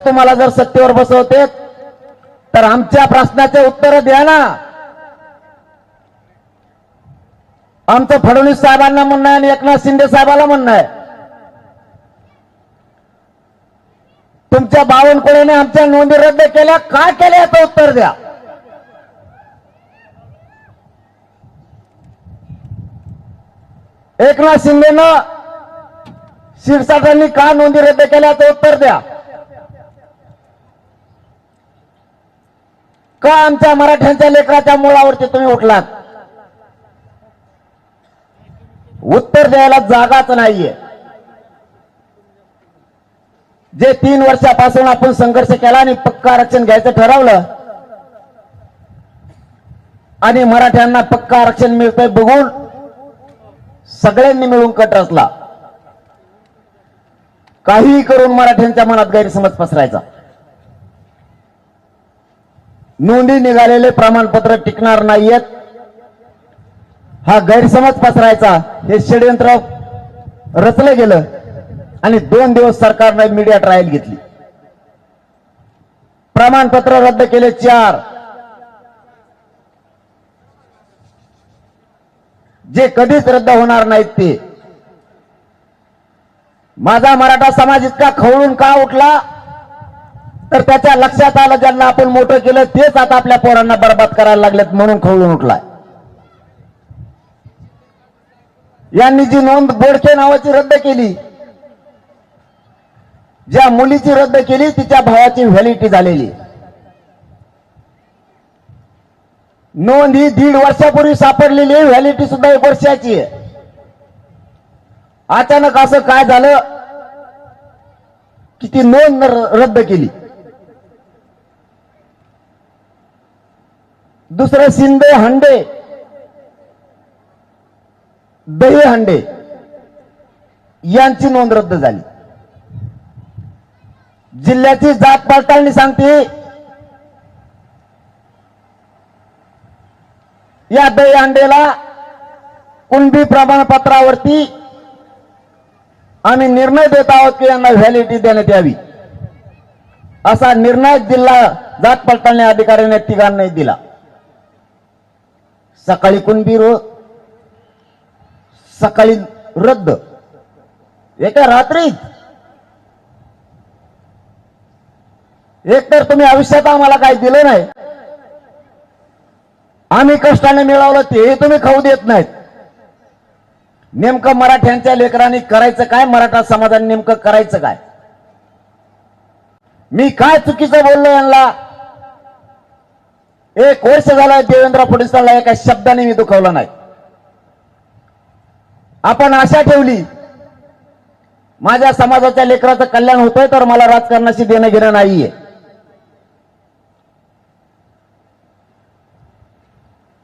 तुम्हाला जर सत्तेवर बसवते तर आमच्या प्रश्नाचे उत्तर द्या ना. आमचं फडणवीस साहेबांना म्हणणं आहे आणि एकनाथ शिंदे साहेबांना म्हणणं आहे, तुमच्या बावनकुळेने आमच्या नोंदी रद्द केल्या, का केल्या याचं उत्तर द्या. एकनाथ शिंदेनं शिरसाटांनी का नोंदी रद्द केल्याचं उत्तर द्या. का आमच्या मराठ्यांच्या लेकराच्या मुळावरती तुम्ही उठलात, उत्तर द्यायला जागाच नाहीये. जे 3 वर्षापासून आपण संघर्ष केला आणि पक्का आरक्षण घ्यायचं ठरवलं आणि मराठ्यांना पक्का आरक्षण मिळतंय बघून सगळ्यांनी मिळून कट रचला. काहीही करून मराठ्यांच्या मनात गैरसमज पसरायचा. नोंदी निघालेले प्रमाणपत्र टिकणार नाहीयेत हा गैरसमज पसरायचा, हे षडयंत्र रचलं गेलं आणि 2 दिवस सरकारने मीडिया ट्रायल घेतली. प्रमाणपत्र रद्द केले 4, जे कधीच रद्द होणार नाहीत ते. माझा मराठा समाज इतका खवळून का उठला तर त्याच्या लक्षात आलं ज्यांना आपण मोठं केलं तेच आता आपल्या पोरांना बरबाद करायला लागलेत म्हणून खवळून उठलाय. यांनी जी नोंद बोडके नावाची रद्द केली, ज्या मुलीची रद्द केली तिच्या भावाची व्हॅलिडिटी झालेली नोंद ही 1.5 वर्षापूर्वी सापडलेली आहे, व्हॅलिडिटी सुद्धा 1 वर्षाची आहे. अचानक असं काय झालं की ती नोंद रद्द केली. दुसरं शिंदे हंडे, दही हंडे यांची नोंद रद्द झाली. जिल्ह्याची जात पडताळणी सांगते या दही हंडेला कुणबी प्रमाणपत्रावरती आम्ही निर्णय देत आहोत की यांना व्हॅलिडिटी देण्यात यावी, असा निर्णय जिल्हा जात पडताळणी अधिकाऱ्याने तिघांनाही दिला. सकाळी कुणबी सकाळी रद्द, एका रात्रीत. एक तर तुम्ही आयुष्यात आम्हाला काही दिलं नाही, आम्ही कष्टाने मिळवलं ते तुम्ही खाऊ देत नाहीत. नेमकं मराठ्यांच्या लेकरांनी करायचं काय, मराठा समाजाने नेमकं करायचं काय? मी काय चुकीचं बोललो यांना? 1 वर्ष झालं देवेंद्र फडणवीसांना एका शब्दाने मी दुखवलं नाही. आपण आशा ठेवली माझ्या समाजाच्या लेकराचं कल्याण होतंय तर मला राजकारणाशी देणं घेणं नाहीये.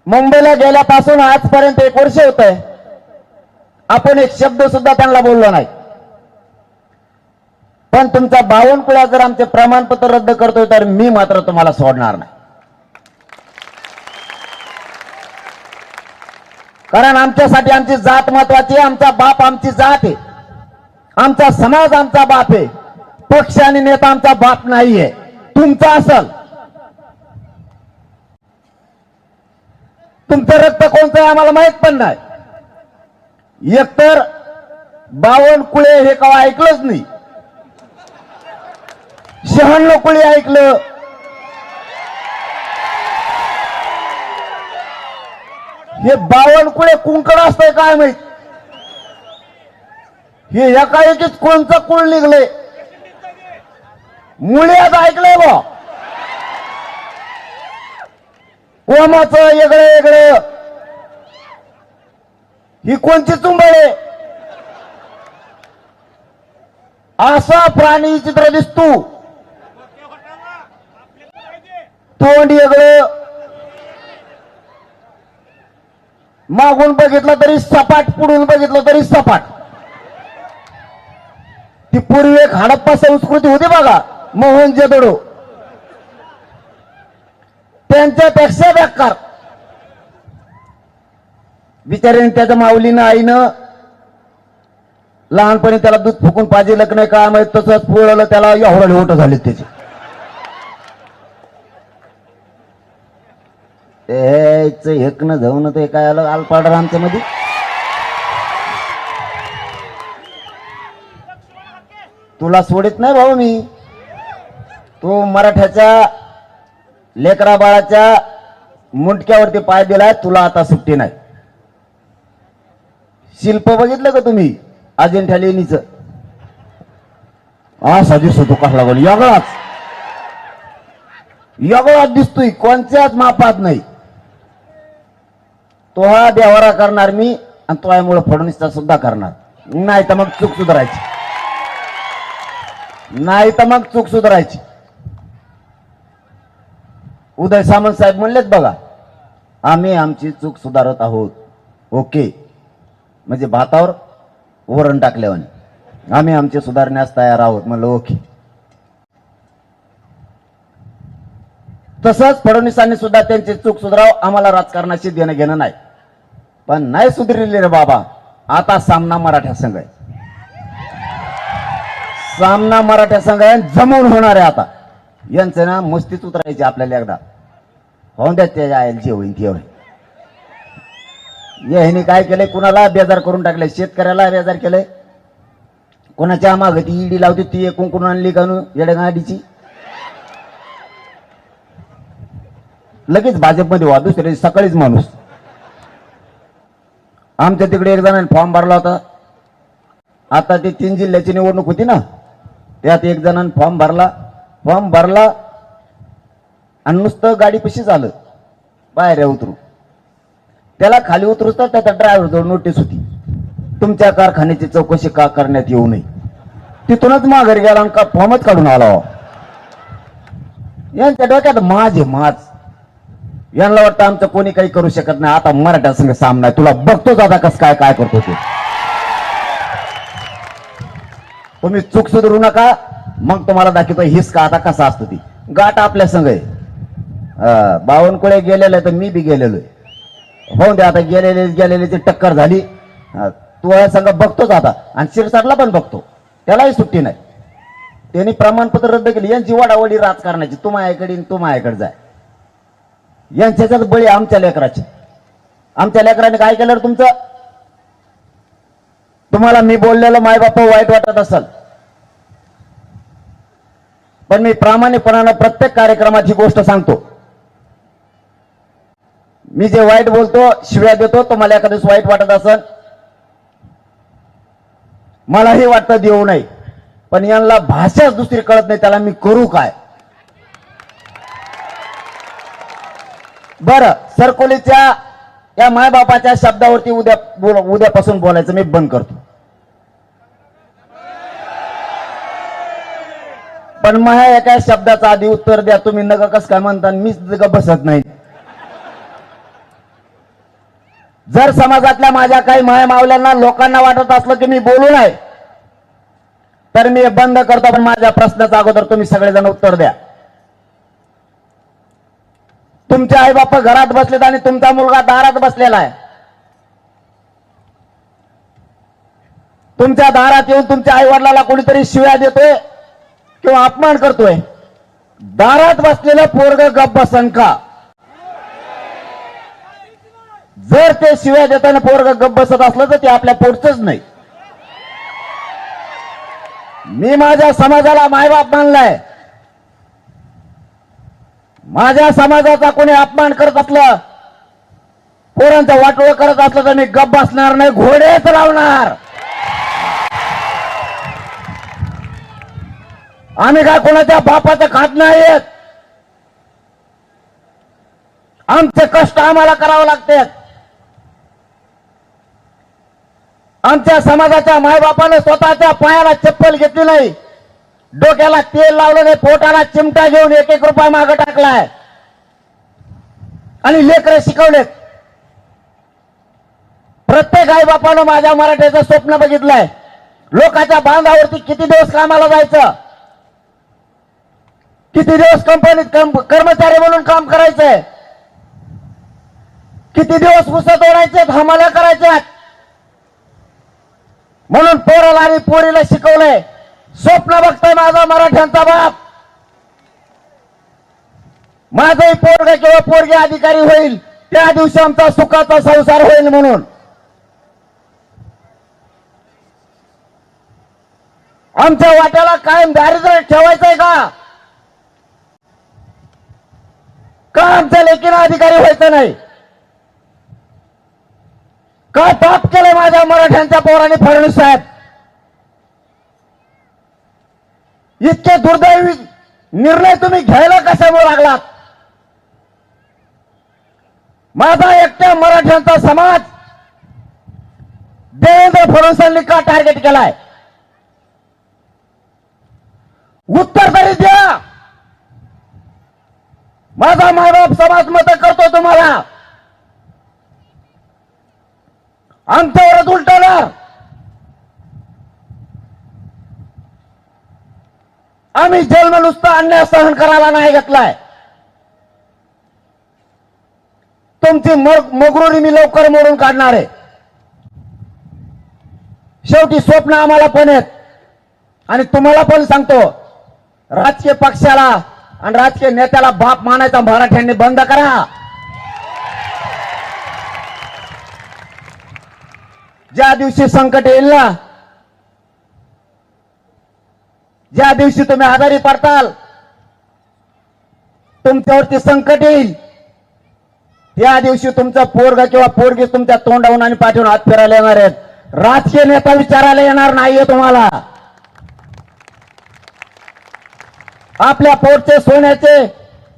मुंबईला गेल्यापासून आजपर्यंत 1 वर्ष होतंय, आपण एक शब्द सुद्धा त्यांना बोललो नाही. पण तुमचा बावनकुळा जर आमचे प्रमाणपत्र रद्द करतोय तर मी मात्र तुम्हाला सोडणार नाही. कारण आमच्यासाठी आमची जात महत्वाची आहे, आमचा बाप आमची जात आहे, आमचा समाज आमचा बाप आहे, पक्ष आणि नेता आमचा बाप नाहीये. तुमचा असल, तुमचं रक्त कोणतं आहे आम्हाला माहित पण नाही. एकतर बावनकुळे हे कवा ऐकलंच नाही, 96 कुळे ऐकलं, हे 52 कुळे कुंकड असतंय काय माहित. हे एकाएकीच कोणचं कुळ निघले, मुळ्यात ऐकलंय बा. कोमाचं वेगळं वेगळं, ही कोणची चुंबळे, असा प्राणी चित्र दिसतो. तोंड वेगळं, मागून बघितलं तरी सपाट, पुढून बघितलं तरी सपाट. ती पूर्वी एक हडप्पा संस्कृती होती बघा, मोहनजोदडो, त्यांच्यापेक्षा बेकार. बिचाऱ्याने त्याच्या माऊलीनं आईनं लहानपणी त्याला दूध फुकून पाजिलं नाही काय माहित, तसंच पोळलं त्याला एवढे होट झाले त्याचे. एक न जाऊन ते काय आलं आलपाडर आमच्या मध्ये. तुला सोडित नाही भाऊ मी. तू मराठ्याच्या लेकरा बाळाच्या मुंडक्यावरती पाय दिलाय, तुला आता सुट्टी नाही. शिल्प बघितलं का तुम्ही अजिंठा लेणीचं? हा दिसतो तो कसला बोल, यगळाच दिसतोय, कोणत्याच मापात नाही. तो हा देवारा करणार मी, आणि तो यामुळे फडणवीसचा सुद्धा करणार. नाही तर मग चूक सुधारायची, नाही तर मग चूक सुधारायची. उदय सामंत साहेब म्हणलेत बघा, आम्ही आमची चूक सुधारत आहोत. ओके, म्हणजे भातावर वरण टाकल्यावर आम्ही आमचे सुधारण्यास तयार आहोत. म्हणलं ओके. तसंच फडणवीसांनी सुद्धा त्यांची चूक सुधाराव. आम्हाला राजकारणाशी देणं घेणं नाही, पण नाही सुधरले रे बाबा. आता सामना मराठा संघ आहे, सामना मराठा संघ आहे, जमून होणार आहे. आता यांचं ना मस्तीच उतरायची आपल्याला एकदा. होऊन द्या त्याच्या आयल जे होईल ते होईल. ह्याने काय केलंय, कुणाला बेजार करून टाकले, शेतकऱ्याला बेजार केलंय. कोणाच्या मागे ती ईडी लावते, ती एकूण कुणा आणली का येड्यागाडीची, लगेच भाजपमध्ये व्हा. दुसऱ्या सकाळीच माणूस. आमच्या तिकडे एक जणांनी फॉर्म भरला होता. आता ती 3 जिल्ह्याची निवडणूक होती ना, त्यात एक जणांनी फॉर्म भरला आणि नुसतं गाडी पशीच आलं, बाहेर उतरू. त्याला खाली उतरूच तर त्याचा ड्रायव्हर जवळ नोटीस होती, तुमच्या कारखान्याची चौकशी का करण्यात येऊ नये. तिथूनच माघारी गेला आणि का फॉर्मच काढून आला. यांच्या डोक्यात माझ. यांना वाटतं आमचं कोणी काही करू शकत नाही. आता मराठा संघ सामना आहे, तुला बघतोच आता कस काय काय करतो ते. तुम्ही चूक सुधारू नका, मग तुम्हाला दाखवतो हिसका आता कसा असतो. ती गाठ आपल्या संघ आहे. बावनकुळे गेलेलं आहे तर मी बी गेलेलो आहे. हो द्या, आता गेलेले टक्कर झाली. तू संघ बघतोच आता, आणि शिरसाटला पण बघतो, त्यालाही सुट्टी नाही. त्यांनी प्रमाणपत्र रद्द केली. यांची वाडावडी राजकारणाची, तू माझ्याकडे तू माझ्याकडे जाय. यांच्याच बळी आमच्या लेकराचे. आमच्या लेकराने काय केलं तुमचं? तुम्हाला मी बोललेलं माय बाप वाईट वाटत असेल, पण मी प्रामाणिकपणानं प्रत्येक कार्यक्रमात ही गोष्ट सांगतो. मी जे वाईट बोलतो, शिव्या देतो, तुम्हाला एखाद्या वाईट वाटत असेल, मलाही वाटतं देऊ नये, पण यांना भाषाच दुसरी कळत नाही, त्याला मी करू काय? बरं, सरकोलीच्या या मायबापाच्या शब्दावरती उद्यापासून बोलायचं मी बंद करतो. पण माझ्या एका शब्दाचा आधी उत्तर द्या. तुम्ही नका कस काय म्हणता, मीच बसत नाही. जर समाजातल्या माझ्या काही माया मावल्यांना लोकांना वाटत असलं की मी बोलू नये, तर मी बंद करतो. पण माझ्या प्रश्नाचा अगोदर तुम्ही सगळेजण उत्तर द्या. तुमचे आई बाप घरात बसलेत आणि तुमचा मुलगा दारात बसलेला आहे. तुमच्या दारात येऊन तुमच्या आई वडिलाला कोणीतरी शिव्या देतोय किंवा अपमान करतोय. दारात बसलेलं पोरग गप्प बसन का? जर ते शिव्या देताना पोरग गप्प बसत असलं तर ते आपल्या पोटचंच नाही. मी माझ्या समाजाला मायबाप मानलाय. माझ्या समाजाचा कोणी अपमान करत असलं, पोरांचा वाटोळ करत असलं तर मी गप्प बसणार नाही, घोडेच लावणार. आम्ही काय कोणाच्या बापाचं खात नाहीत. आमचे कष्ट आम्हाला करावे लागतात. आमच्या समाजाच्या मायबापाने स्वतःच्या पायाला चप्पल घेतली नाही, डोक्याला तेल लावलं नाही, पोटाला चिमटा घेऊन 1-1 रुपया मागे टाकलाय आणि लेकरं शिकवलेत. प्रत्येक आई बापानं माझ्या मराठ्याचं स्वप्न बघितलंय. लोकांच्या बांधावरती किती दिवस कामाला जायचं, किती दिवस कंपनीत कर्मचारी म्हणून काम करायचंय, किती दिवस उसत ओढायचे, हमाल्या करायच्या. म्हणून पोराला आणि पोरीला शिकवलंय. स्वप्न बघतोय माझा मराठ्यांचा बाप, माझंही पोरगा किंवा पोरगी अधिकारी होईल, त्या दिवशी आमचा सुखाचा संसार होईल. म्हणून आमच्या वाट्याला कायम दारिद्र्य ठेवायचंय का आमच्या लेकीला अधिकारी व्हायचं नाही का? पाप केलंय माझ्या मराठ्यांच्या पोरांनी फडणवीस साहेब. इतके दुर्दैवी निर्णय तुम्ही घ्यायला कशामुळे लागलात? माझा एकट्या मराठ्यांचा समाज देवेंद्र फडणवीसांनी का टार्गेट केलाय? उत्तर तरी द्या. माझा मायबाप समाज मत करतो तुम्हाला, आमच्यावरच उलटवणार. आम्ही जन्म नुसता अन्याय सहन करायला नाही घेतलाय. तुमची मगरुरी मी लवकर मोडून काढणार आहे. शेवटी स्वप्न आम्हाला पण आहेत आणि तुम्हाला पण सांगतो, राजकीय पक्षाला आणि राजकीय नेत्याला बाप मानायचा मराठ्यांनी बंद करा. ज्या दिवशी संकट येईल ना, ज्या दिवशी तुम्ही आजारी पडताल, तुमच्यावरती संकट येईल, त्या दिवशी तुमचा पोरगा किंवा पोरगी तुमच्या तोंडावून आणि पाठवून हात फिरायला येणार आहेत. राजकीय नेता विचारायला येणार नाहीये तुम्हाला. आपल्या पोटचे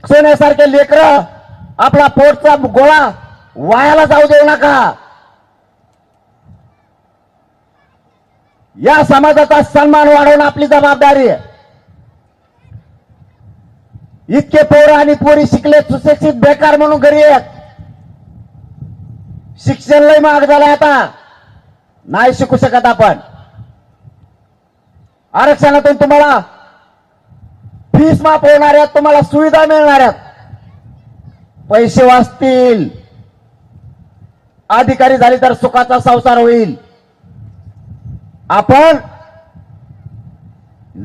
सोन्यासारखे लेकरं, आपला पोटचा गोळा वायाला जाऊ देऊ नका. या समाजाचा सन्मान वाढवणं आपली जबाबदारी आहे. इतके पोरं आणि पोरी शिकले, सुशिक्षित बेकार म्हणून घरी आहेत. शिक्षण लय महाग झालंय, आता नाही शिकू शकत आपण. आरक्षणातून तुम्हाला फीस माफ होणार आहेत, तुम्हाला सुविधा मिळणार आहेत, पैसे वाचतील. अधिकारी झाली तर सुखाचा संसार होईल. आपण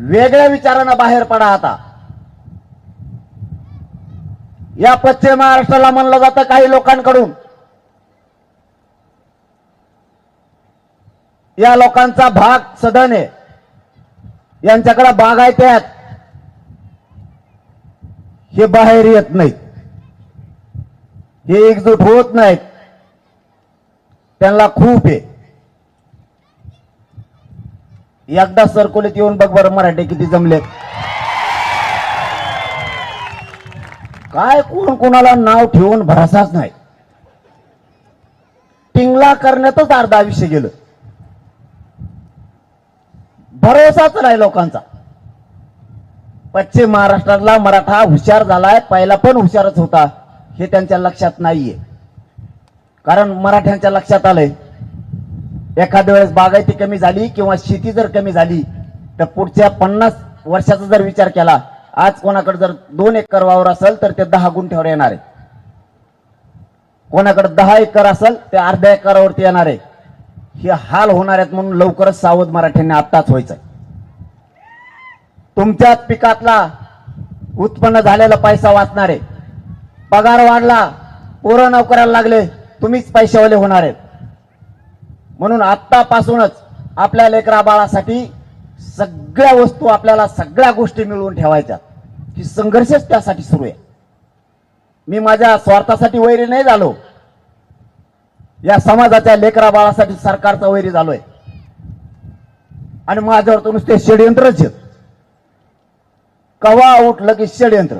वेगळ्या विचारानं बाहेर पडा. आता या पश्चिम महाराष्ट्राला म्हणलं जातं काही लोकांकडून, या लोकांचा भाग सदन आहे, यांच्याकडे बागायते आहेत, हे बाहेर येत नाहीत, हे एकजूट होत नाहीत. त्यांना खूप आहे. एकदा सरकोलीत येऊन बघ बरं मराठी किती जमलेत. काय कोण कोणाला नाव ठेवून भरोसाच नाही. टिंगला करण्यातच अर्धा आयुष्य गेलं. भरोसाच नाही लोकांचा. पश्चिम महाराष्ट्रातला मराठा हुशार झालाय, पहिला पण हुशारच होता, हे त्यांच्या लक्षात नाहीये. कारण मराठ्यांच्या लक्षात आलंय, एखाद्या वेळेस बागायती कमी झाली किंवा शेती जर कमी झाली तर पुढच्या 50 वर्षाचा जर विचार केला, आज कोणाकडे जर 2 एकर वावर असेल तर ते 10 गुंठ्यावर येणार आहे. कोणाकडे 10 एकर असेल ते अर्ध्या एकरावरती येणार आहे. हे हाल होणार आहेत. म्हणून लवकरच सावध मराठ्यांनी आत्ताच व्हायचं. तुमच्याच पिकातला उत्पन्न झालेला पैसा वाचणार आहे. पगार वाढला, पोरं नोकऱ्याला लागले, तुम्हीच पैशावाले होणार आहेत. म्हणून आत्तापासूनच आपल्या लेकरा बाळासाठी सगळ्या वस्तू, आपल्याला सगळ्या गोष्टी मिळवून ठेवायच्या. ही संघर्षच त्यासाठी सुरू आहे. मी माझ्या स्वार्थासाठी वैरी नाही झालो, या समाजाच्या लेकरा बाळासाठी सरकारचा वैरी झालोय. आणि माझ्यावर तर नुसते षडयंत्रच आहेत. कवा उठलं की षडयंत्र.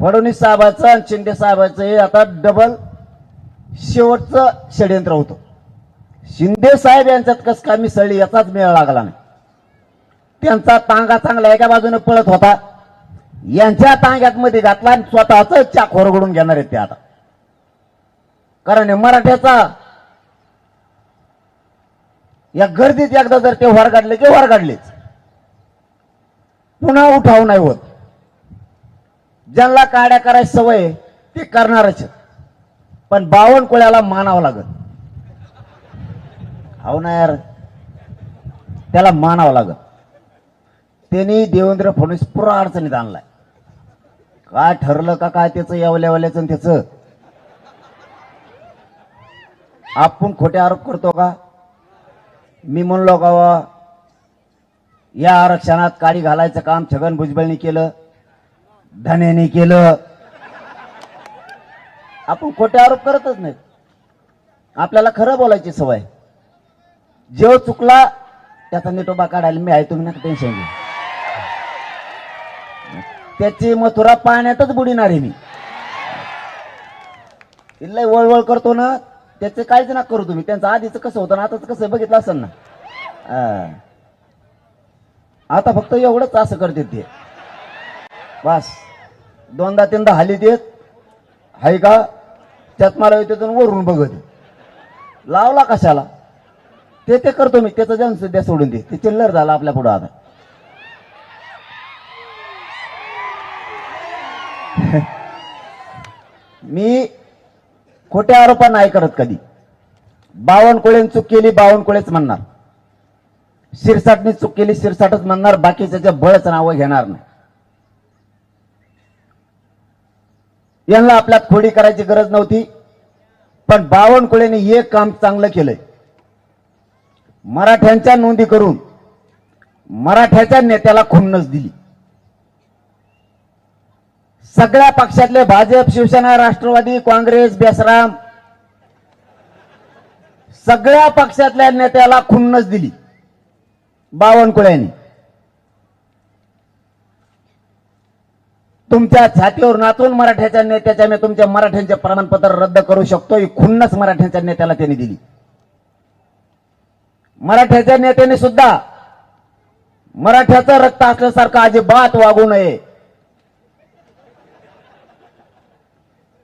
फडणवीस साहेबांचं आणि शिंदे साहेबांचं हे आता डबल शेवटचं षडयंत्र होतं. शिंदे साहेब यांच्यात कस काय मिसळली याचाच मेळ लागला नाही. त्यांचा तांगा चांगला एका बाजूने पळत होता, यांच्या तांग्यात मध्ये घातला आणि स्वतःच चाक होरगडून घेणार आहेत ते आता. कारण मराठ्याचा या गर्दीत एकदा जर ते वरगाडले की वरगाडलेच, पुन्हा उठाव नाही होत. ज्यांना काड्या करायची सवय ते करणारच, पण बावनकुळ्याला मानावं लागत. हो ना यार, त्याला मानावं लागत. त्यांनी देवेंद्र फडणवीस पुरा अडचणीत आणलाय. काय ठरलं का काय त्याचं यावल्यावल्याचं त्याचं. आपण खोटे आरोप करतो का. मी म्हणलो का या आरक्षणात काडी घालायचं काम छगन भुजबळनी केलं, धनेनी केलं. आपण खोटे आरोप करतच नाही. आपल्याला खरं बोलायची सवय. जेव चुकला त्याचा निटोबा काढायला मी आहे, तुम्ही नका टेन्शन घेऊ. त्याची मथुरा पाण्यातच बुडीणार आहे मी. लय वळवळ करतो ना, त्याचे काहीच ना करू तुम्ही. त्यांचं आधीच कसं होतं ना आताच कसं बघितलं असेल ना. आता फक्त एवढंच असं करते ते, बस. दोनदा तीनदा हाली देत हाय का त्यात मला तिथून वरून बघत लावला कशाला. ते करतो मी. त्याचं जन सध्या सोडून दे. ते चिल्लर झालं आपल्या पुढं आता. मी खोटे आरोप नाही करत कधी. बावनकुळेने चूक केली बावनकुळेच म्हणणार, शिरसाटने चूक केली शिरसाटच म्हणणार, बाकीच्या बळच नावं घेणार नाही. यांना आपल्यात खोडी करायची गरज नव्हती. पण बावनकुळेने एक काम चांगलं केलंय. मराठ्यांच्या नोंदी करून मराठ्याच्या नेत्याला खुन्नस दिली. सगळ्या पक्षातले भाजप, शिवसेना, राष्ट्रवादी, काँग्रेस, बेसराम सगळ्या पक्षातल्या नेत्याला खुन्नस दिली बावनकुळ्यांनी. तुमच्या छातीवर नाचून मराठ्याच्या नेत्याच्या मी तुमच्या मराठ्यांचे प्रमाणपत्र रद्द करू शकतो ही खुन्नस मराठ्यांच्या नेत्याला त्यांनी दिली. मराठ्याच्या नेत्याने सुद्धा मराठ्याचं रक्त असल्यासारखं अजिबात वागू नये.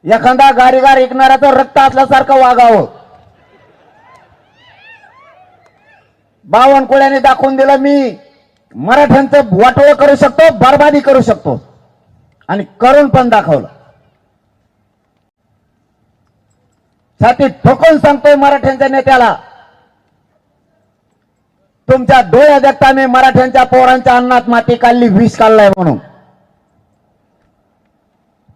एखादा गारीगार ऐकणाऱ्याचं रक्त असल्यासारखं वागावं. बावनकुळ्यांनी दाखवून दिलं मी मराठ्यांचं वाटोळं करू शकतो, बरबादी करू शकतो आणि करून पण दाखवलं. छाती ठोकून सांगतोय मराठ्यांच्या नेत्याला, तुमच्या डोळ्या देखता मी मराठ्यांच्या पोरांच्या अन्नात माती काढली, विष काढलाय म्हणून.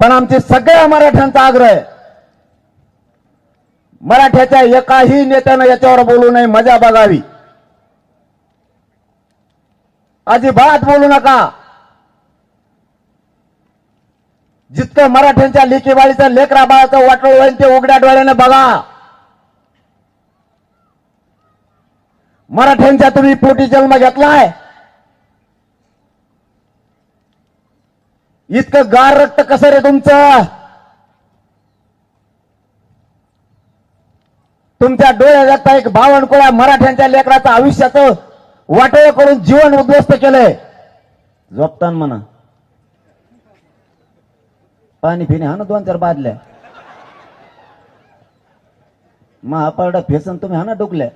पण आमचे सगळ्या मराठ्यांचा आग्रह आहे, मराठ्याच्या एकाही नेत्यानं याच्यावर बोलू नये, मजा बघावी. अजिबात बोलू नका. जितकं मराठ्यांच्या लेकीबाळीचं लेकरा बाळाचं वाटोळ होईल ते उघड्या डोळ्याने बघा. मराठ्यांच्या तुम्ही पोटी जन्म घेतलाय, इतकं गार रक्त कसं रे तुमचं. तुमच्या डोळ्यात आता एक बावनकुळा मराठ्यांच्या लेकराचं आयुष्याचं वाटोळ करून जीवन उद्ध्वस्त केलंय. झोपतान म्हणा पाणी फिने हा ना 2-4 बादल्या महापारडा फेसन तुम्ही हा ना डुकल्या.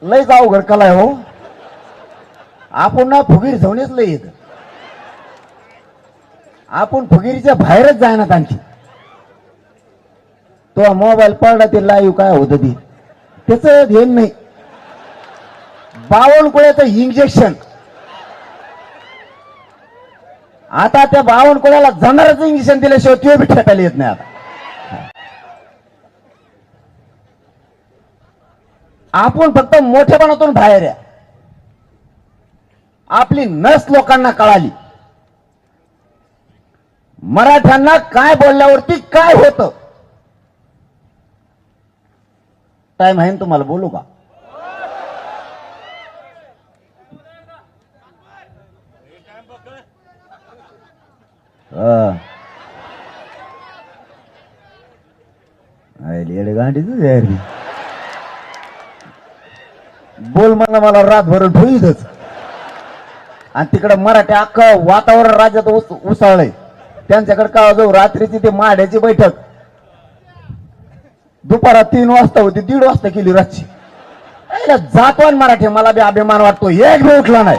लय जाऊ घडकलाय हो. आपण ना फुगीर जाऊनच लय येत. आपण फुगीरीच्या बाहेरच जायनात आणखी. तो मोबाईल पडला ते लाईव्ह काय होत ती त्याच घेण नाही. बावनकुळ्याचं इंजेक्शन आता त्या बावनकुळ्याला जाणारच इंजेक्शन दिल्याशिवाय तो बी ठेकायला येत नाही. आता आपण फक्त मोठेपणातून बाहेर आहे. आपली नस लोकांना कळाली. मराठ्यांना काय बोलल्यावरती काय होतं. टाइम आहे तुम्हाला बोलू का. गांडी बोल म्हणा मला रातभर ठोईतच. आणि तिकडे मराठी अख्खं वातावरण राज्यात उसळलंय. त्यांच्याकडे काय जाऊ रात्रीची ते माड्याची बैठक दुपारा 3 वाजता होती, 1:30 वाजता केली रातची. जातवान मराठी मला बी अभिमान वाटतो. एक बी उठला नाही.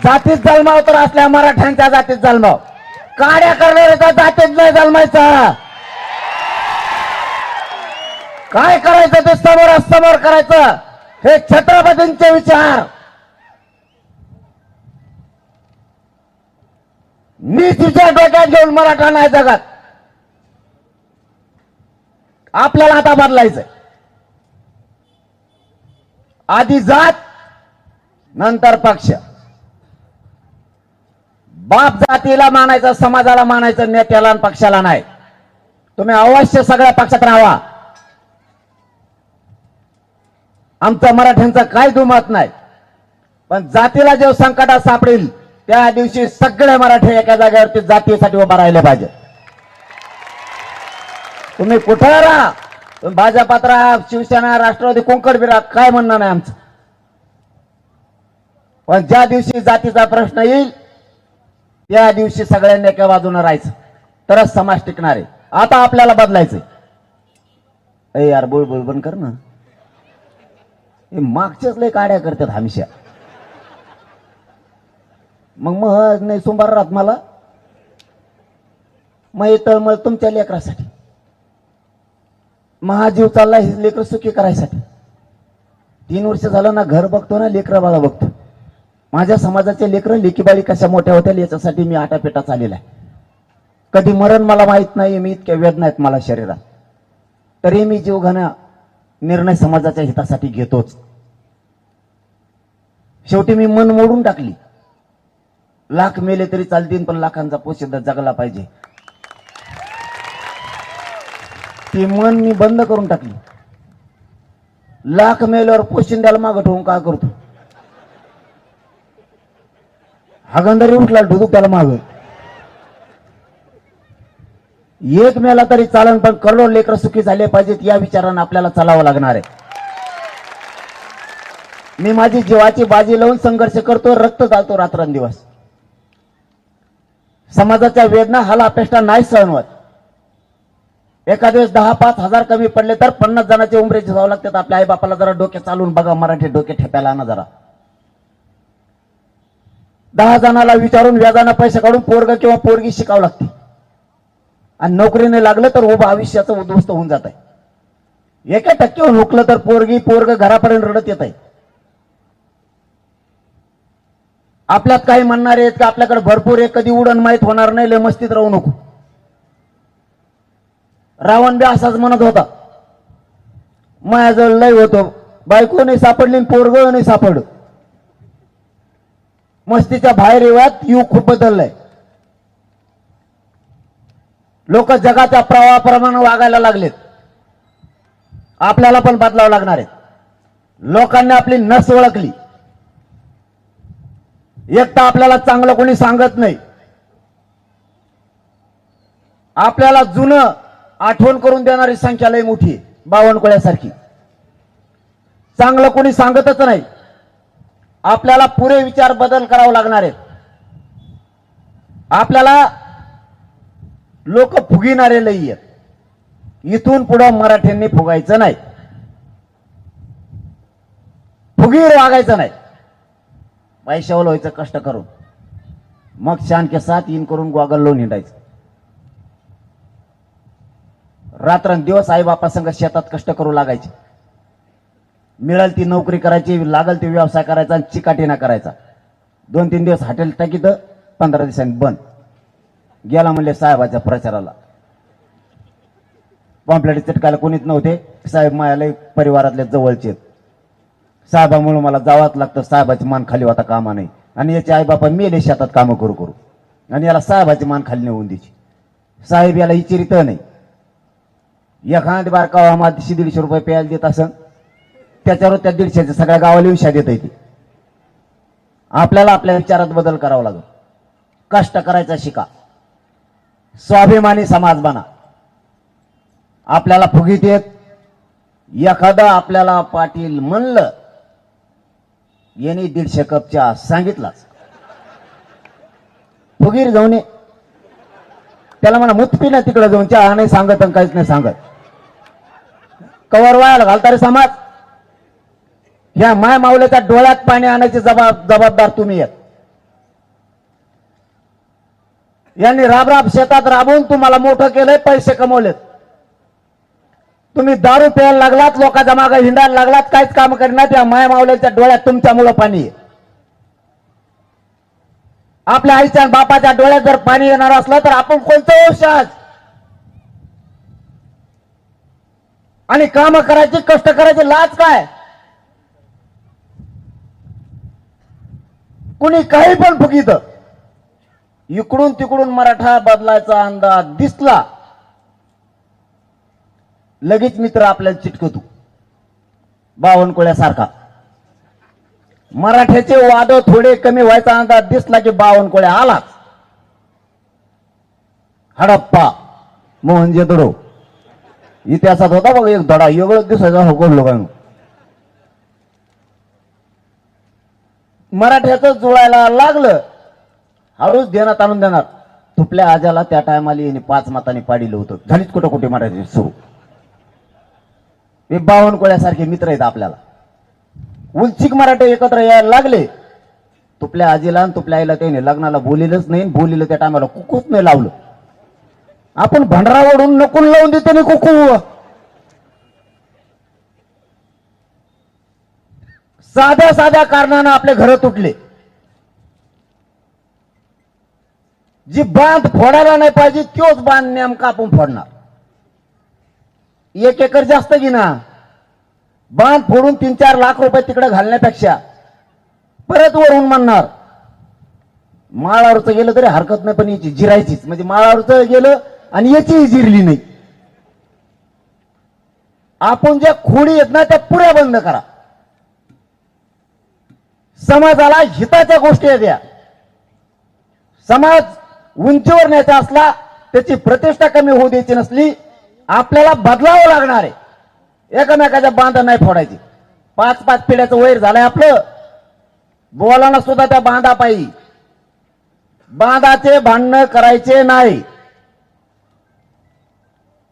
जातीत जन्माव तर असल्या मराठ्यांच्या जातीत जन्माव काड्या करणाऱ्याचा जातीत नाही जन्मायचा. काय करायचं ते समोरासमोर करायचं, हे छत्रपतींचे विचार. नीतीच्या डोक्यात घेऊन मराठा नाही जगात. आपल्याला आता बदलायचंय. आधी जात नंतर पक्ष. बाप जातीला मानायचं, समाजाला मानायचं, नेत्याला आणि पक्षाला नाही. तुम्ही अवश्य सगळ्या पक्षात राहा. आमचं मराठ्यांचं काय दुमत नाही, पण जातीला जेव्हा संकटात सापडेल त्या दिवशी सगळे मराठी एका जागेवरती जातीसाठी उभा राहिले पाहिजे. तुम्ही कुठे राहा, तुम्ही भाजपात राहा, शिवसेना, राष्ट्रवादी, कोंकण बिरा, काय म्हणणं नाही आमचं. पण ज्या दिवशी जातीचा प्रश्न येईल त्या दिवशी सगळ्यांनी एका बाजूने राहायचं, तरच समाज टिकणार आहे. आता आपल्याला बदलायचंय. ए यार बुळबुळ बंद कर ना, हे मागच्याच लय काड्या करतात हमेशा. मग नाही सोमवार राहत मला, मग तळमळ तुमच्या लेकरासाठी. महाजीव चालला हे लेकर सुखी करायसाठी. 3 वर्ष झालं ना घर बघतो ना लेकरा बाळा बघतो. माझ्या समाजाचे लेकर लेकीबाळी कशा मोठ्या होत्या याच्यासाठी मी आटापेटा चाललेला आहे. कधी मरण मला माहित नाही, मी इतक्या वेदना आहेत मला शरीरात, तरी मी जीवघेणा निर्णय समाजाच्या हितासाठी घेतोच. शेवटी मी मन मोडून टाकली. लाख मेले तरी चालतील, पण लाखांचा पोशिंदा जगला पाहिजे. ती मन मी बंद करून टाकली. लाख मेल्यावर पोशिंद्याला मागं ठेवून काय करतो? हागंदरी उठला ढुदूक त्याला माग. एक मेला तरी चालन, पण करोड लेकर सुखी झाले पाहिजेत या विचारानं आपल्याला चालावं लागणार आहे. मी माझी जीवाची बाजी लावून संघर्ष करतो, रक्त जातो रात्रंदिवस. समाजाच्या वेदना हाला अपेष्टा नाही सहन होत. एका दिवस 10-5 हजार कमी पडले तर 50 जणांचे उमरे जावं लागतात. आपल्या आई बापाला जरा डोके चालून बघा, मराठी डोके ठेप्याला आणा जरा. 10 जणाला विचारून व्याजानं पैसे काढून पोरग किंवा पोरगी शिकावं लागते. आणि नोकरीने लागलं तर उभं आयुष्याचं उद्ध्वस्त होऊन जात आहे. 1% हुकलं तर पोरग घरापर्यंत रडत येत आहे. आपल्यात काही म्हणणारे आहेत की आपल्याकडे भरपूर आहे, कधी उडण माहीत होणार नाही, लय मस्तीत राहू नको. रावण बी असाच म्हणत होता, माझ्याजवळ लय होतो, बायको नाही सापडली, पोरग नाही सापड. मस्तीच्या बाहेर येऊयात, युग खूप बदललंय. लोक जगाच्या प्रवाहाप्रमाणे वागायला लागलेत. आपल्याला पण बदलावं लागणार आहे. लोकांनी आपली नस ओळखली. एक तर आपल्याला चांगलं कोणी सांगत नाही. आपल्याला जुनं आठवण करून देणारी संख्या लय मोठी आहे, बावनकुळ्यासारखी. चांगलं कोणी सांगतच नाही. आपल्याला पुरे विचार बदल करावं लागणार आहेत. आपल्याला लोक फुगिणारे लई आहेत. इथून पुढे मराठ्यांनी फुगायचं नाही, फुगीर वागायचं नाही. पैशावर व्हायचं कष्ट करून, मग शान के साथ इन करून गॉगल लावून हिंडायचं. रात्रंदिवस आई बापा संग शेतात कष्ट करू लागायचे. मिळेल ती नोकरी करायची, लागल ती व्यवसाय करायचा आणि चिकाटीना करायचा. 2-3 दिवस हॉटेल टाकीत, 15 दिवसांनी बंद. गेला म्हणले साहेबाच्या प्रचाराला. पॉम्पलेट चिटकायला कोणीच नव्हते. साहेब मायाला परिवारातले जवळचे, साहेबामुळे मला जावंच लागतं. साहेबाची मान खाली होता कामा नाही. आणि याचे आई बापा मेले शेतात कामं करू करू, आणि याला साहेबाची मान खाली नेऊन द्यायची. साहेब याला इचिरित नाही. एखादी बारका आम्हाला 100-150 रुपये प्यायला देत असं, त्याच्यावर त्या 150च्या सगळ्या गावाला विषय देत येते. आपल्याला आपल्या विचारात बदल करावा लागेल. कष्ट करायचा शिका, स्वाभिमानी समाज बना. आपल्याला फुगीत येत. एखादा आपल्याला पाटील म्हणलं, यांनी 150 कप चहा सांगितलाच, फुगीर जाऊन ये. त्याला म्हणा मुतपी ना तिकडे जाऊन, चहा नाही सांगत आणि काहीच नाही सांगत. कवर वायाला घालता रे समाज. ह्या माय माऊल्याच्या डोळ्यात पाणी आणायची जबाबदार तुम्ही आहेत. यांनी राब शेतात राबून तुम्हाला मोठं केलंय, पैसे कमवलेत. तुम्ही दारू प्यायला लागलात, लोकांच्या मागे हिंडायला लागलात, काहीच काम करणार. या माया मावल्याच्या डोळ्यात तुमच्यामुळं पाणी आहे. आपल्या आईच्या आणि बापाच्या डोळ्यात जर पाणी येणार असलं तर आपण कोणतं औषध आणि काम करायची, कष्ट करायची लाज काय? कुणी काही पण फुकीत. इकडून तिकडून मराठा बदलायचा अंदाज दिसला लगेच मित्र आपल्याला चिटकतो बावनकुळ्यासारखा. मराठ्याचे वाद थोडे कमी व्हायचा अंदाज दिसला की बावनकुळ्या आलाच. हडप्पा मोहनजोदडो इतिहासात होता बघ एक धडा, एवढं दिसायचा हुकूम लोकांना. मराठ्याचं जुळायला लागलं, हळूच देण्यात आणून देणार. तुपल्या आजाला त्या टायमाला यांनी 5 मतांनी पाडिलं होतं. झालीच कुठं कुठे मराठी सुरू. हे बावनकुळ्यासारखे मित्र आहेत आपल्याला. उलचिक मराठे एकत्र यायला लागले. तुपल्या आजीला आणि तुपल्या आईला त्याने लग्नाला बोलिलंच नाही, बोलिलं त्या टायमाला कुकूच नाही लावलं. आपण भंडारावरून नकून लावून देतो नाही कुकू. साध्या साध्या कारणानं आपले घर तुटले. जी बांध फोडायला नाही पाहिजे तोच बांध नेमका आपण फोडणार. 1 एकर जास्त घेणार, बांध फोडून 3-4 लाख रुपये तिकडे घालण्यापेक्षा परत वरून म्हणणार माळावरचं गेलं तरी हरकत नाही, पण याची जिरायचीच. म्हणजे माळावरचं गेलं आणि याचीही जिरली नाही. आपण ज्या खोडी आहेत ना त्या पुऱ्या बंद करा. समाजाला हिताच्या गोष्टी द्या. समाज उंचीवर न्यायचा असला, त्याची प्रतिष्ठा कमी होऊ द्यायची नसली, आपल्याला बदलावं लागणार आहे. एकमेकाच्या बांधा नाही फोडायची. 5-5 पिढ्याचं वैर झालंय आपलं. बोलाना सुद्धा त्या बांधापायी. बांधाचे भांडणं करायचे नाही.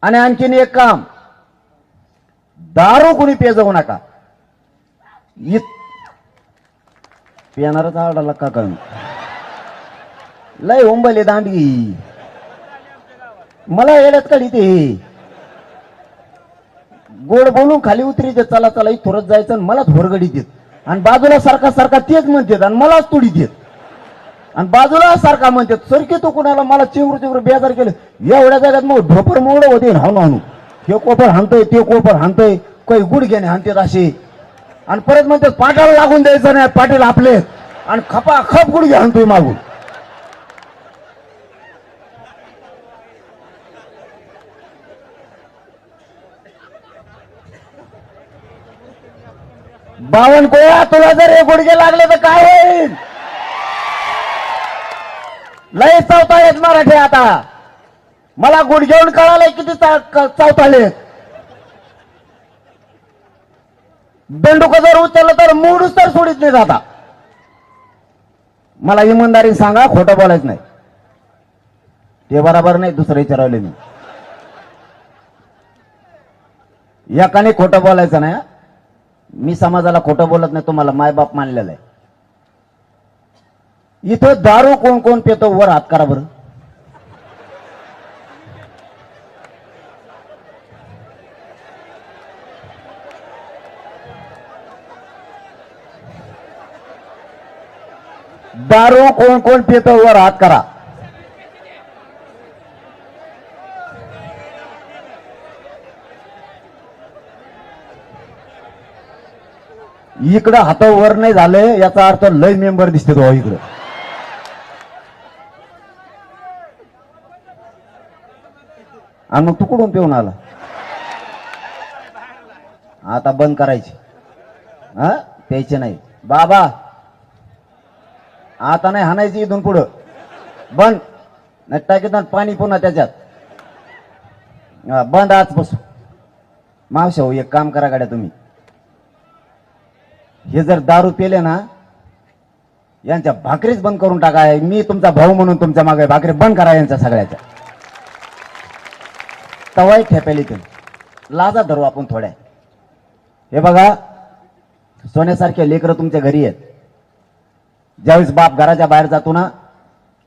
आणि आणखीन एक काम, दारू कुणी पेजवू नका. पिणारच आवडाला का कळून लय उंबले दांडी मला येड्यात काढी. ते गोड बोलून खाली उतरीत, चला चला थोडत जायचं आणि मलाच भोरगडीत येत. आणि बाजूला सारखा सारखा तेच म्हणतात आणि मलाच तुडीत येत. आणि बाजूला सारखा म्हणतात सरकी तू कुणाला. मला चिवरू चिवरू बेजार केलं. एवढ्या जागात मग ढोपर मोड होते हाणू हाणू. हे कोपर हाणतोय, ते कोपर हाणतोय, काही गुडघ्याने हाणतात असे. आणि परत म्हणतात पाटाला लागून द्यायचं नाही, पाटील आपले. आणि खपा खप गुडघे हाणतोय मागून. बावनकुळ्या तुला जर हे गुडघे लागले तर काय होईल? लय चौताळेत मराठी आता. मला गुडघेऊन कळालंय किती चौताळेत. दंडुक जर उचललं तर मूडच तर सोडित नाही जाता. मला इमानदारी सांगा, खोटं बोलायचं नाही. ते बरोबर नाही, दुसरं विचारवले मी. एकाने खोटं बोलायचं नाही. मी समाजाला खोटं बोलत नाही, तुम्हाला मायबाप मानलेलं आहे. इथं दारू कोण कोण पितो वर हात करा बरं. दारू कोण कोण पितो वर हात करा. इकडं हात वर नाही झाले याचा अर्थ लय मेंबर दिसते तो इकडं. आणि मग तू कुठून पिऊन आला? आता बंद करायची. हा प्यायचे नाही बाबा. आता नाही हाणायची इथून पुढं. बंद. नाही टाकीत पाणी पुन्हा त्याच्यात. बंद आजपासून. मावशा हो एक काम करा गाड्या तुम्ही. हे जर दारू पेले ना यांच्या भाकरीच बंद करून टाका. मी तुमचा भाऊ म्हणून तुमच्या मागे भाकरी बंद करा यांच्या सगळ्याच्या. तवाई ठेपेली ते लाजा धरू आपण थोड्या. हे बघा सोन्यासारखे लेकरं तुमच्या घरी आहेत. ज्यावेळेस बाप घराच्या बाहेर जातो ना,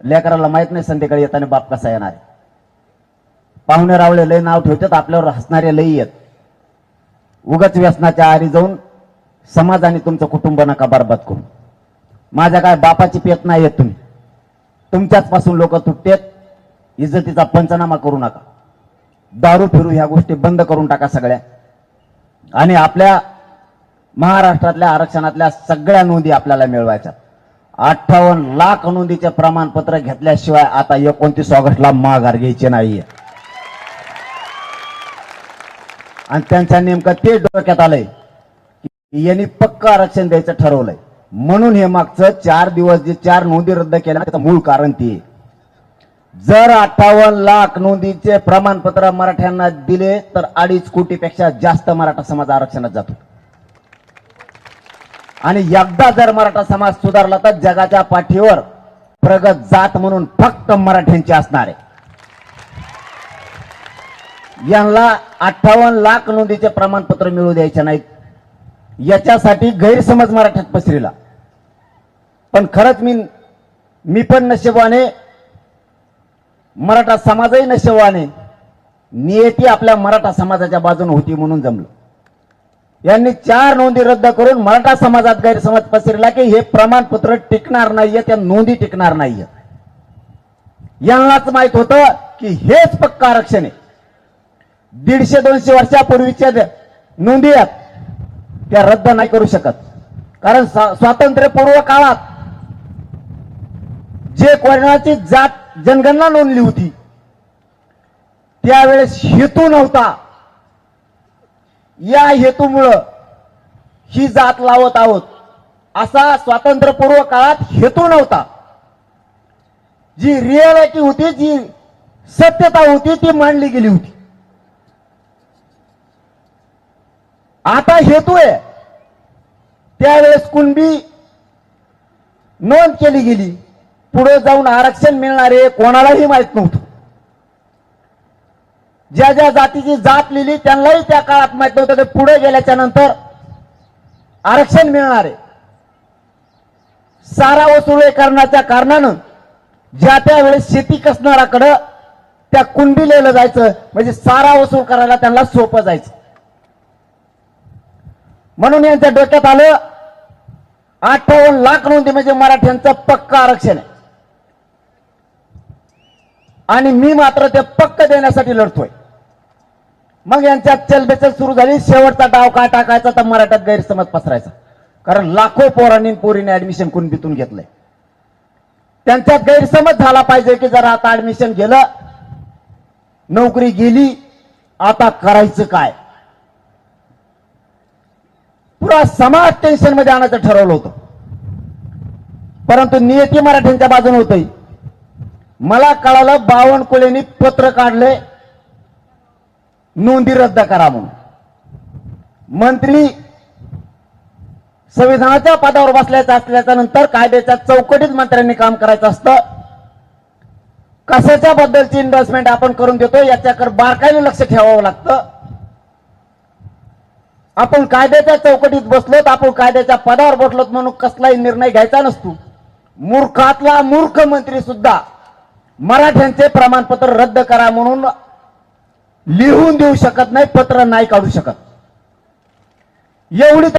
लेकराला माहित नाही संध्याकाळी येताना बाप कसा येणार आहे. पाहुणे रावळे लय नाव ठेवतात, आपल्यावर हसणारे लई आहेत. उगाच व्यसनाच्या आहारी जाऊन समाज आणि तुमचं कुटुंब नका बरबाद करू. माझ्या काय बापाची पेत नाही येत तुम्ही, तुमच्याच पासून लोक तुटतेत. इज्जतीचा पंचनामा करू नका. दारू फिरू ह्या गोष्टी बंद करून टाका सगळ्या. आणि आपल्या महाराष्ट्रातल्या आरक्षणातल्या सगळ्या नोंदी आपल्याला मिळवायच्या. 58 लाख नोंदीचे प्रमाणपत्र घेतल्याशिवाय आता 29 ऑगस्टला माघार घ्यायची नाहीये. आणि त्यांच्या नेमकं ते डोक्यात आलंय की यांनी पक्क आरक्षण द्यायचं ठरवलंय. म्हणून हे मागचं 4 दिवस जे 4 नोंदी रद्द केल्या त्याचं मूळ कारण ते. जर 58 लाख नोंदीचे प्रमाणपत्र मराठ्यांना दिले तर 2.5 कोटीपेक्षा जास्त मराठा समाज आरक्षणात जातो. आणि एकदा जर मराठा समाज सुधारला तर जगाच्या पाठीवर प्रगत जात म्हणून फक्त मराठ्यांची असणार आहे. यांना 58 लाख नोंदीचे प्रमाणपत्र मिळू द्यायचे नाहीत. याच्यासाठी गैरसमज मराठ्यात पसरला. पण खरंच मी पण नशिबाने, मराठा समाजही नशिबाने, नियती आपल्या मराठा समाजाच्या बाजूने होती म्हणून जमलं. यांनी 4 नोंदी रद्द करून मराठा समाजात गैरसमज पसरला की हे प्रमाणपत्र टिकणार नाहीये, त्या नोंदी टिकणार नाहीये. यांनाच माहित होतं की हेच पक्क आरक्षण आहे. 150-200 वर्षापूर्वीच्या नोंदी आहेत त्या रद्द नाही करू शकत. कारण स्वातंत्र्यपूर्व काळात जे कोणाची जात जनगणना नोंदली होती त्यावेळेस हेतू नव्हता. या हेतूमुळं ही जात लावत आहोत असा स्वातंत्र्यपूर्व काळात हेतू नव्हता. जी रियालिटी होती, जी सत्यता होती ती मांडली गेली होती. आता हेतू आहे. त्यावेळेस कुणबी नोंद केली गेली. पुढे जाऊन आरक्षण मिळणार आहे कोणालाही माहित नव्हतं. ज्या ज्या जातीची जात लिहिली त्यांनाही त्या काळात माहित नव्हतं की पुढे गेल्याच्या नंतर आरक्षण मिळणार आहे. सारा वसुली करण्याच्या कारणानं ज्या त्या वेळेस शेती कसणाराकडे त्या कुणबी लिहिलं जायचं, म्हणजे सारा वसूल करायला त्यांना सोपं जायचं. म्हणून यांच्या डोक्यात आलं 58 लाख नोंदी म्हणजे मराठ्यांचं पक्क आरक्षण आहे. आणि मी मात्र ते पक्क देण्यासाठी लढतोय. मग यांच्यात चलबेचल सुरू झाली. शेवटचा डाव काय टाकायचा तर मराठ्यात गैरसमज पसरायचा. कारण लाखो पोरांनी पोरीने ऍडमिशन कुणबीतून घेतलंय. त्यांच्यात गैरसमज झाला पाहिजे की जरा आता ऍडमिशन गेलं, नोकरी गेली, आता करायचं काय. पुरा समाज टेन्शन मध्ये आणायचं ठरवलं होतं. परंतु नियती मराठ्यांच्या बाजूने होती. मला कळालं बावनकुळेंनी पत्र काढले नोंदी रद्द करा म्हणून. मंत्री संविधानाच्या पदावर बसल्याचं असल्याच्या नंतर कायद्याच्या चौकटीत मंत्र्यांनी काम करायचं असतं. कशाच्या बद्दलची इन्व्हेस्टमेंट आपण करून देतो याच्याकडे बारकाईने लक्ष ठेवावं लागतं. आपण कायद्याच्या चौकटीत बसलोत, आपण कायद्याच्या पदावर बसलोत म्हणून कसलाही निर्णय घ्यायचा नसतो. मूर्खातला मूर्ख मंत्री सुद्धा मराठ्यांचे प्रमाणपत्र रद्द करा म्हणून लिहून देऊ शकत नाही, पत्र नाही काढू शकत. एवढी